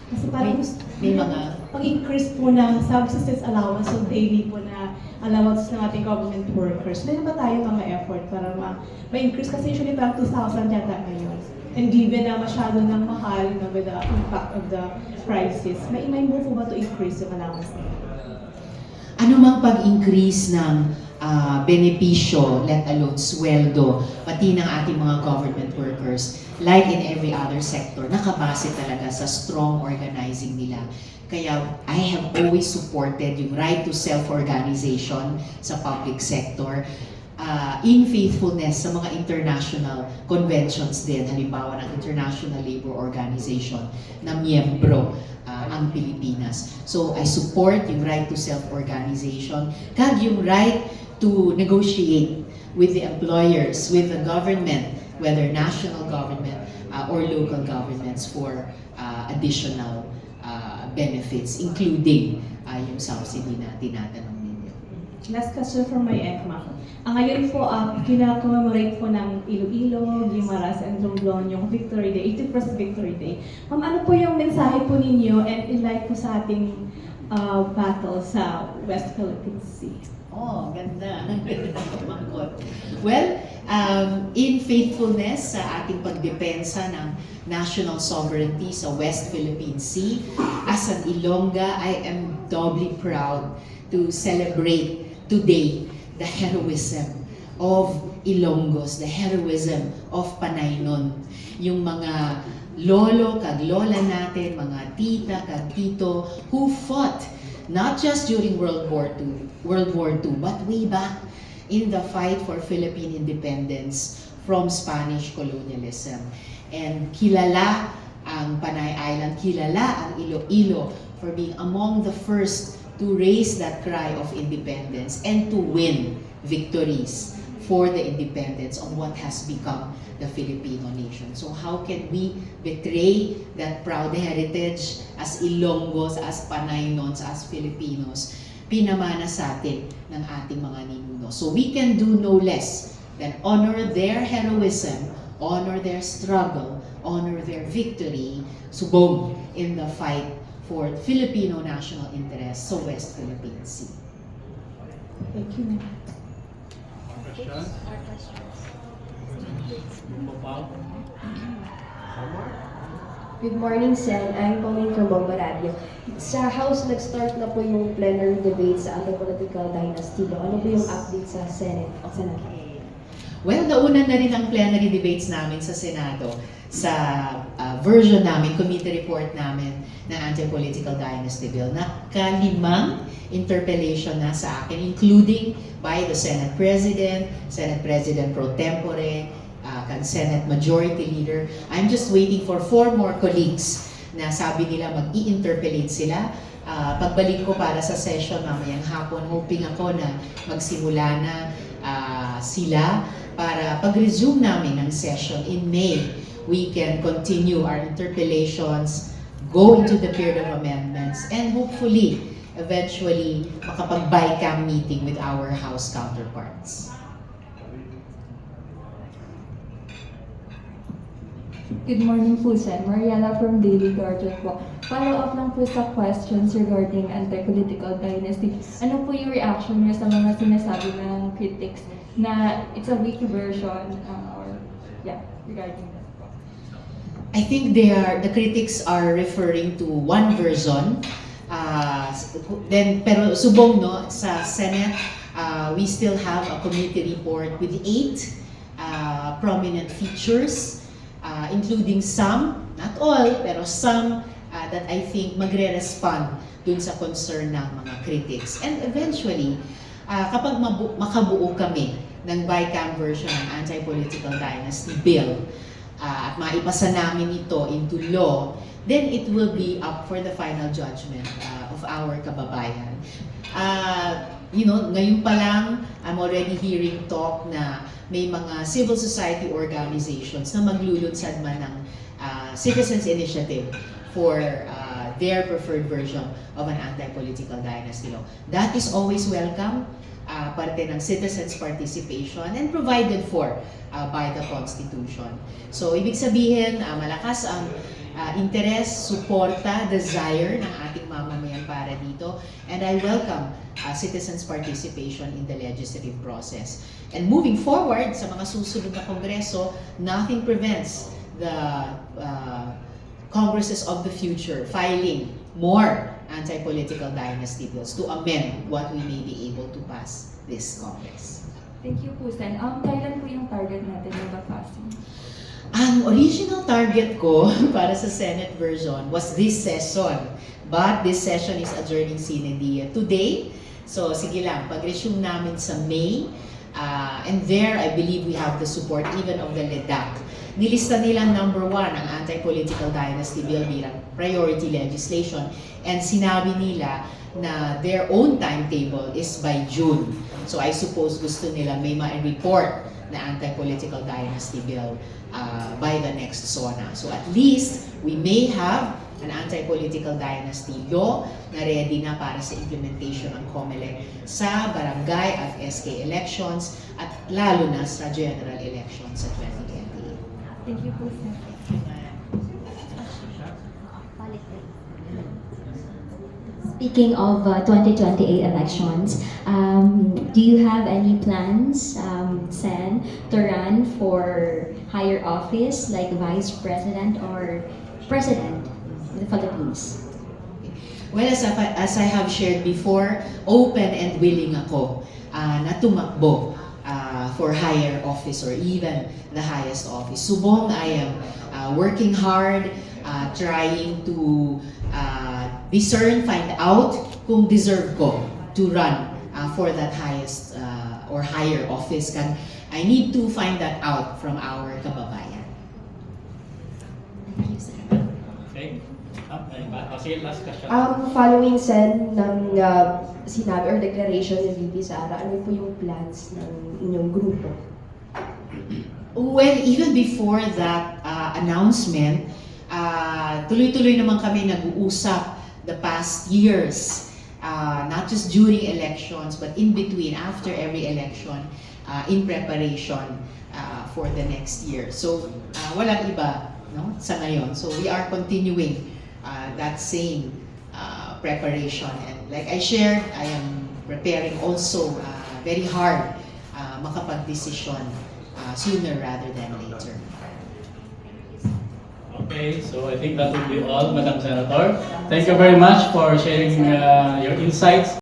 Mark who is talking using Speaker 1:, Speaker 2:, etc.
Speaker 1: Kasi parang
Speaker 2: may mga
Speaker 1: pag-increase po ng subsistence allowance o daily po na allowance ng ating government workers. Meron ba tayo mga effort para ma-increase? Kasi usually parang 2,000 yata ngayon. And given na masyado ng mahal with the impact of the crisis, may move po ba to increase yung allowance nila?
Speaker 2: anumang pag-increase ng benepisyo, let alone sweldo, pati ng ating mga government workers, like in every other sector, nakabase talaga sa strong organizing nila. Kaya I have always supported yung right to self-organization sa public sector, in faithfulness sa mga international conventions din, halimbawa ng International Labor Organization na miyembro ang Pilipinas. So I support yung right to self-organization, kag yung right to negotiate with the employers, with the government, whether national government or local governments for additional benefits, including yung subsidy na tinatanong ninyo.
Speaker 1: Last question from my end, ma'am. Ngayon po, kina-commemorate po ng Iloilo, Guimaras, and Romblon yung Victory Day, 81st Victory Day. Ma'am, ano po yung mensahe po ninyo and in light po sa ating battle sa West Philippine Sea?
Speaker 2: Oh, ganda. Well, in faithfulness sa ating pagdepensa ng national sovereignty sa West Philippine Sea, as an Ilongga, I am doubly proud to celebrate today the heroism of Ilonggos, the heroism of Panaynon. Yung mga lolo kag lola natin, mga tita kag tito who fought not just during World War II, but way back in the fight for Philippine independence from Spanish colonialism. And kilala ang Panay Island, kilala ang Iloilo for being among the first to raise that cry of independence and to win victories for the independence of what has become the Filipino nation. So how can we betray that proud heritage as Ilonggos, as Panaynons, as Filipinos, pinamana sa atin ng ating mga ninuno. So we can do no less than honor their heroism, honor their struggle, honor their victory, subong in the fight for Filipino national interests sa West Philippine Sea.
Speaker 1: Thank you, ma'am.
Speaker 3: Good morning, Sen. I'm calling from Bomba Radio. Sa House, nag-start na po yung plenary debate sa anti-political dynasty law. Ano po yung update sa Senate?
Speaker 2: Well, nauna na rin ang plenary debates namin sa Senado sa version namin, committee report namin ng Anti-Political Dynasty Bill. Nakalimang interpellation na sa akin, including by the Senate President Pro Tempore, kag Senate Majority Leader. I'm just waiting for 4 more colleagues na sabi nila mag-i-interpellate sila. Pagbalik ko para sa session mamayang hapon, hoping ako na magsimula na sila para pag-resume namin ng session in May, we can continue our interpellations, go into the period of amendments, and hopefully, eventually, makapag-BICAM meeting with our House counterparts.
Speaker 4: Good morning po, Sen. Mariela from Daily Guardian po. Follow up lang po sa questions regarding anti-political dynasty. Ano po yung reaction niyo sa mga sinasabi ng critics na it's a weak version regarding that po?
Speaker 2: I think the critics are referring to one version. Pero subong no, sa Senate, we still have a committee report with 8 prominent features, including some, not all, pero some that I think magre-respond dun sa concern ng mga critics. And eventually, kapag makabuo kami ng BICAM version ng Anti-Political Dynasty Bill, at maipasa namin ito into law, then it will be up for the final judgment of our kababayan. Ngayon pa lang, I'm already hearing talk na may mga civil society organizations na maglulunsad man ng citizens initiative for their preferred version of an anti-political dynasty law. That is always welcome, parte ng citizens' participation and provided for by the Constitution. So, ibig sabihin, malakas ang interes, suporta, desire ng ating mamamayan para dito. And I welcome citizens' participation in the legislative process. And moving forward sa mga susunod na kongreso, nothing prevents the congresses of the future filing more anti-political dynasty bills to amend what we may be able to pass this Congress.
Speaker 4: Thank you po, Sen. Kailan po yung target natin na passing?
Speaker 2: Ang original target ko para sa Senate version was this session. But this session is adjourning sine die today. So sige lang, pag-resume namin sa May. And there, I believe we have the support even of the LEDAC. Nilista nila number 1 ang anti-political dynasty bill bilang priority legislation. And sinabi nila na their own timetable is by June. So I suppose gusto nila may ma-report na anti-political dynasty bill by the next SONA. So at least we may have an anti-political dynasty law na ready na para sa implementation ng COMELEC sa barangay at SK elections at lalo na sa general elections sa 2028.
Speaker 4: Thank you po, Sen.
Speaker 5: Speaking of 2028 elections, do you have any plans, Sen, to run for higher office like Vice President or President in the Philippines?
Speaker 2: Well, as I have shared before, open and willing ako na tumakbo for higher office or even the highest office. Subong I am working hard, trying to discern, find out kung deserve ko to run for that highest or higher office. I need to find that out from our kababayan.
Speaker 5: Thank you, sir.
Speaker 6: Okay. Sige, last question.
Speaker 3: Following, Sen, ng sinabi or declaration ni VP Sara, ano po yung plans ng inyong grupo?
Speaker 2: Well, even before that announcement, tuloy-tuloy naman kami nag-uusap the past years, not just during elections, but in between, after every election, in preparation for the next year. So, walang iba, no, sa ngayon. So, we are continuing that same preparation. And like I shared, I am preparing also very hard makapag-desisyon sooner rather than later.
Speaker 6: Okay, so I think that will be all, Madam Senator. Thank you very much for sharing your insights.